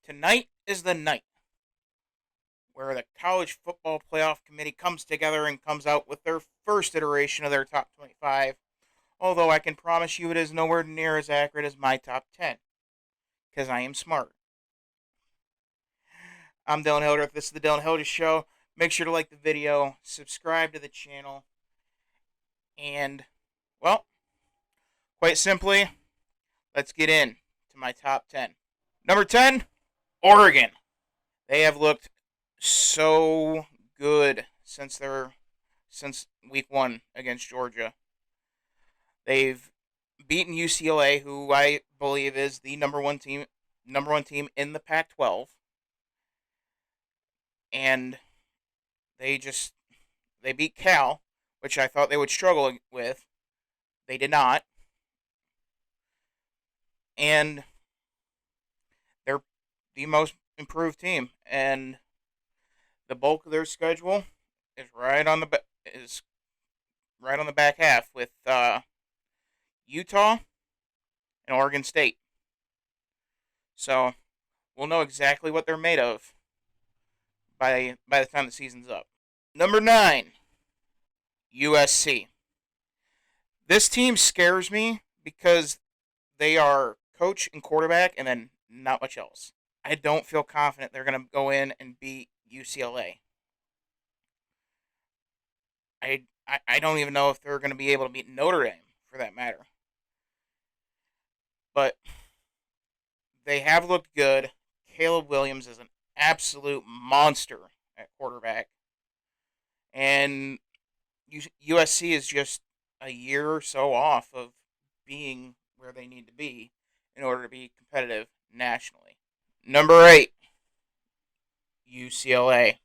Tonight is the night where the College Football Playoff Committee comes together and comes out with their first iteration of their top 25. Although I can promise you it is nowhere near as accurate as my top 10, because I am smart. I'm Dylan Hildreth. This is the Dylan Hildreth Show. Make sure to like the video, subscribe to the channel, and, well, quite simply, let's get in to my top 10. Number 10, Oregon. They have looked so good since week 1 against Georgia. They've beaten UCLA, who I believe is the number one team in the Pac-12, and they beat Cal, which I thought they would struggle with. They did not, and they're the most improved team, and the bulk of their schedule is right on the back half with Utah and Oregon State. So we'll know exactly what they're made of by the time the season's up. Number 9, USC. This team scares me because they are coach and quarterback and then not much else. I don't feel confident they're going to go in and beat UCLA. I don't even know if they're going to be able to beat Notre Dame, for that matter. But they have looked good. Caleb Williams is an absolute monster at quarterback. And USC is just a year or so off of being where they need to be in order to be competitive nationally. Number 8, UCLA.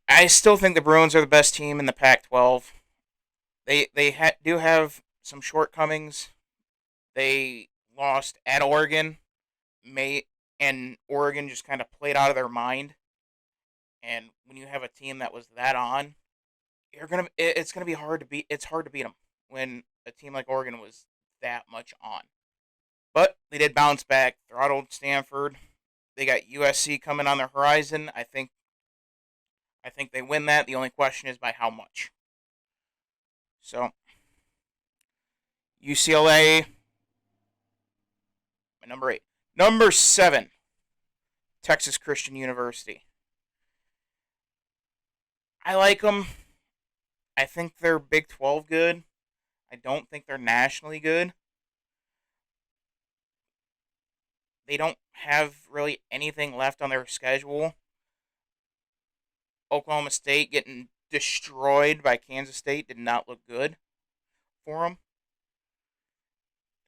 I still think the Bruins are the best team in the Pac-12. They do have some shortcomings. They lost at Oregon, and Oregon just kind of played out of their mind. And when you have a team that was that on, it's gonna be hard to beat. It's hard to beat them when a team like Oregon was that much on. But they did bounce back, throttled Stanford. They got USC coming on the horizon. I think they win that. The only question is by how much. So UCLA, number 8. Number 7, Texas Christian University. I like them. I think they're Big 12 good. I don't think they're nationally good. They don't have really anything left on their schedule. Oklahoma State getting destroyed by Kansas State did not look good for them.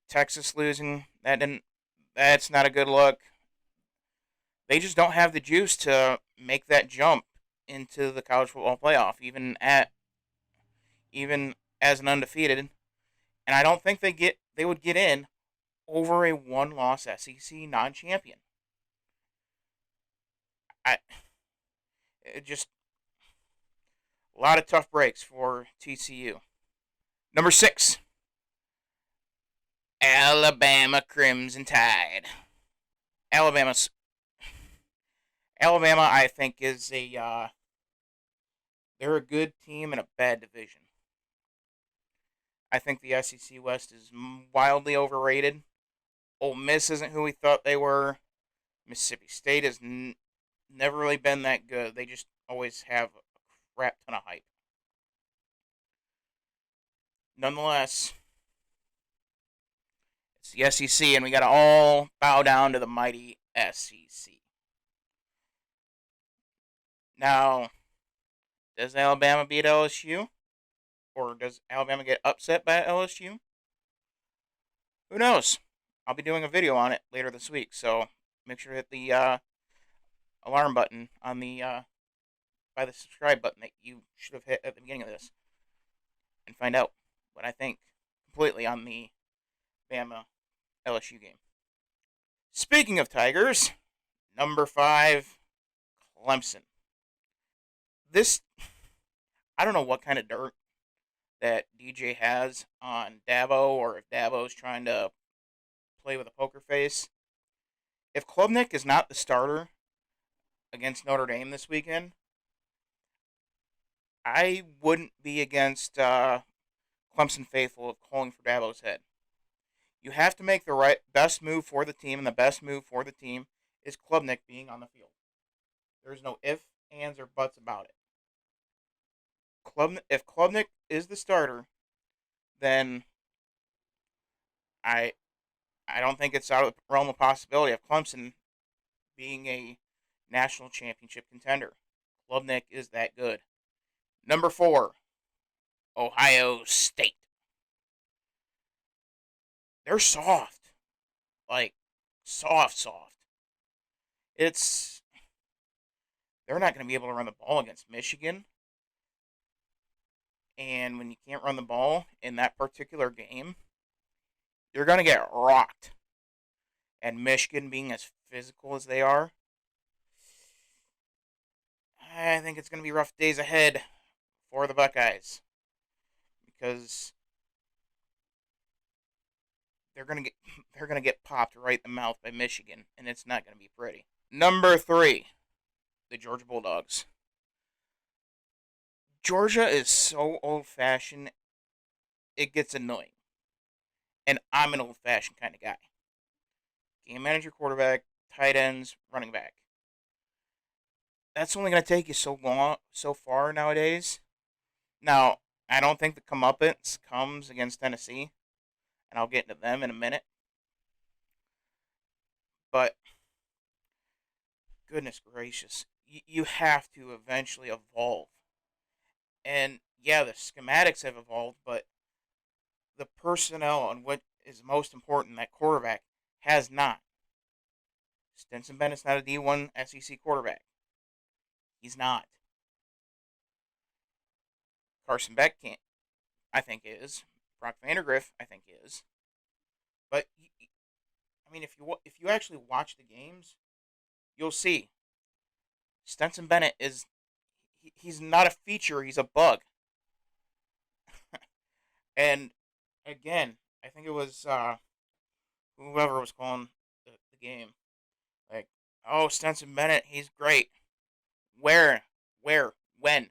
Texas losing, that's not a good look. They just don't have the juice to make that jump into the college football playoff, even as an undefeated. And I don't think they would get in over a one-loss SEC non-champion. I just a lot of tough breaks for TCU. Number 6, Alabama Crimson Tide. Alabama's Alabama, I think, is they're a good team in a bad division. I think the SEC West is wildly overrated. Ole Miss isn't who we thought they were. Mississippi State has never really been that good. They just always have a crap ton of hype. Nonetheless, it's the SEC, and we got to all bow down to the mighty SEC. Now, does Alabama beat LSU? Or does Alabama get upset by LSU? Who knows? I'll be doing a video on it later this week, so make sure to hit the alarm button on by the subscribe button that you should have hit at the beginning of this, and find out what I think completely on the Bama LSU game. Speaking of Tigers, number 5, Clemson. This, I don't know what kind of dirt that DJ has on Dabo, or if Dabo's trying to play with a poker face. If Klubnik is not the starter against Notre Dame this weekend, I wouldn't be against Clemson faithful of calling for Dabo's head. You have to make the best move for the team, and the best move for the team is Klubnik being on the field. There's no ifs, ands, or buts about it. If Klubnik is the starter, then I I don't think it's out of the realm of possibility of Clemson being a national championship contender. Klubnik is that good. Number 4, Ohio State. They're soft. Like, soft. It's They're not going to be able to run the ball against Michigan. And when you can't run the ball in that particular game, you're going to get rocked. And Michigan being as physical as they are, I think it's going to be rough days ahead for the Buckeyes. Because they're going to get they're going to get popped right in the mouth by Michigan, and it's not going to be pretty. Number 3, the Georgia Bulldogs. Georgia is so old-fashioned, it gets annoying. And I'm an old-fashioned kind of guy. Game manager, quarterback, tight ends, running back. That's only going to take you so far nowadays. Now, I don't think the comeuppance comes against Tennessee, and I'll get into them in a minute. But goodness gracious, you have to eventually evolve. And yeah, the schematics have evolved, but the personnel on what is most important, that quarterback, has not. Stetson Bennett's not a D1 SEC quarterback. He's not. Carson Beck can't. I think is. Brock Vandergriff, I think is. But I mean, if you actually watch the games, you'll see Stetson Bennett he's not a feature. He's a bug. And again, I think it was whoever was calling the game. Like, oh, Stetson Bennett, he's great. Where? When?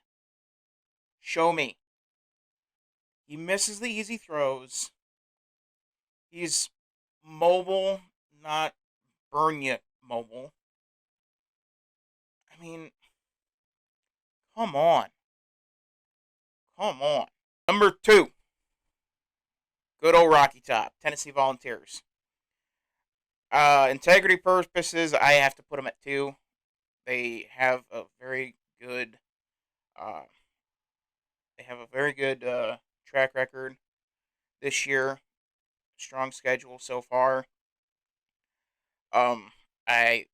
Show me. He misses the easy throws. He's mobile, not burn you mobile. I mean, come on. Come on. Number 2, good old Rocky Top, Tennessee Volunteers. Integrity purposes, I have to put them at 2. They have a very good, uh, track record this year. Strong schedule so far. I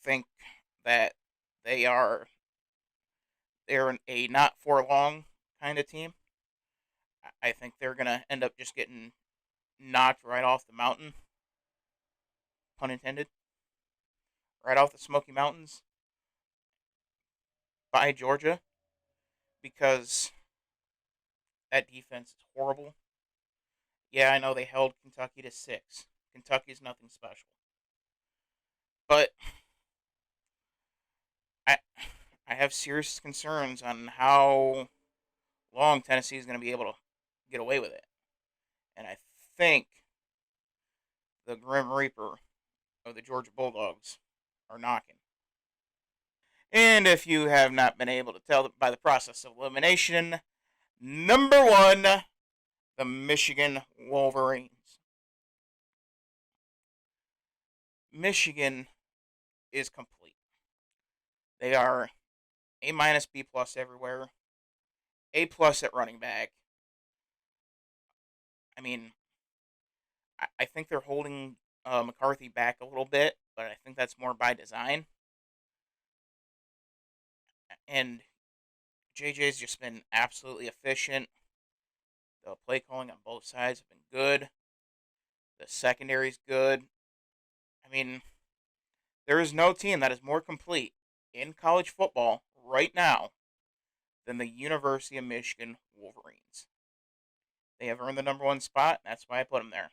think that they are they're a not for long kind of team. I think they're gonna end up just getting knocked right off the mountain, pun intended, right off the Smoky Mountains by Georgia because that defense is horrible. Yeah, I know they held Kentucky to 6. Kentucky's nothing special, but I I have serious concerns on how long Tennessee is going to be able to get away with it, and I think the Grim Reaper of the Georgia Bulldogs are knocking. And if you have not been able to tell by the process of elimination, number 1, the Michigan Wolverines. Michigan is complete. They are A minus, B plus everywhere. A plus at running back. I mean, I think they're holding McCarthy back a little bit, but I think that's more by design. And JJ's just been absolutely efficient. The play calling on both sides have been good. The secondary's good. I mean, there is no team that is more complete in college football right now than the University of Michigan Wolverines. They have earned the number 1 spot, and that's why I put them there.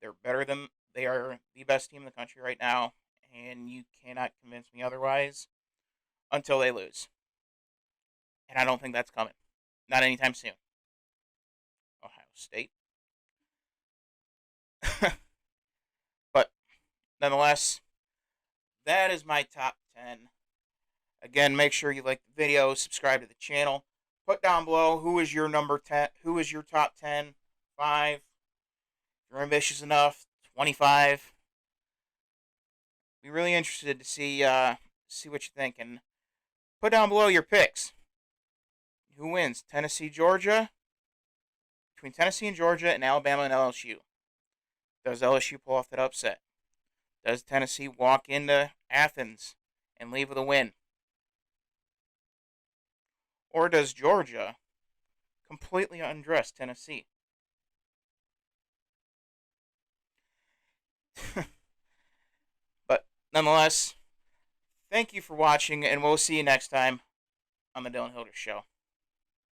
They are the best team in the country right now, and you cannot convince me otherwise until they lose. And I don't think that's coming. Not anytime soon. Ohio State. But nonetheless, that is my top 10. Again, make sure you like the video, subscribe to the channel. Put down below who is your number 10, who is your top 10, 5. If you're ambitious enough, 25. Be really interested to see what you think, and put down below your picks. Who wins? Tennessee, Georgia? Between Tennessee and Georgia and Alabama and LSU. Does LSU pull off that upset? Does Tennessee walk into Athens and leave with a win? Or does Georgia completely undress Tennessee? But nonetheless, thank you for watching, and we'll see you next time on the Dylan Hilder Show.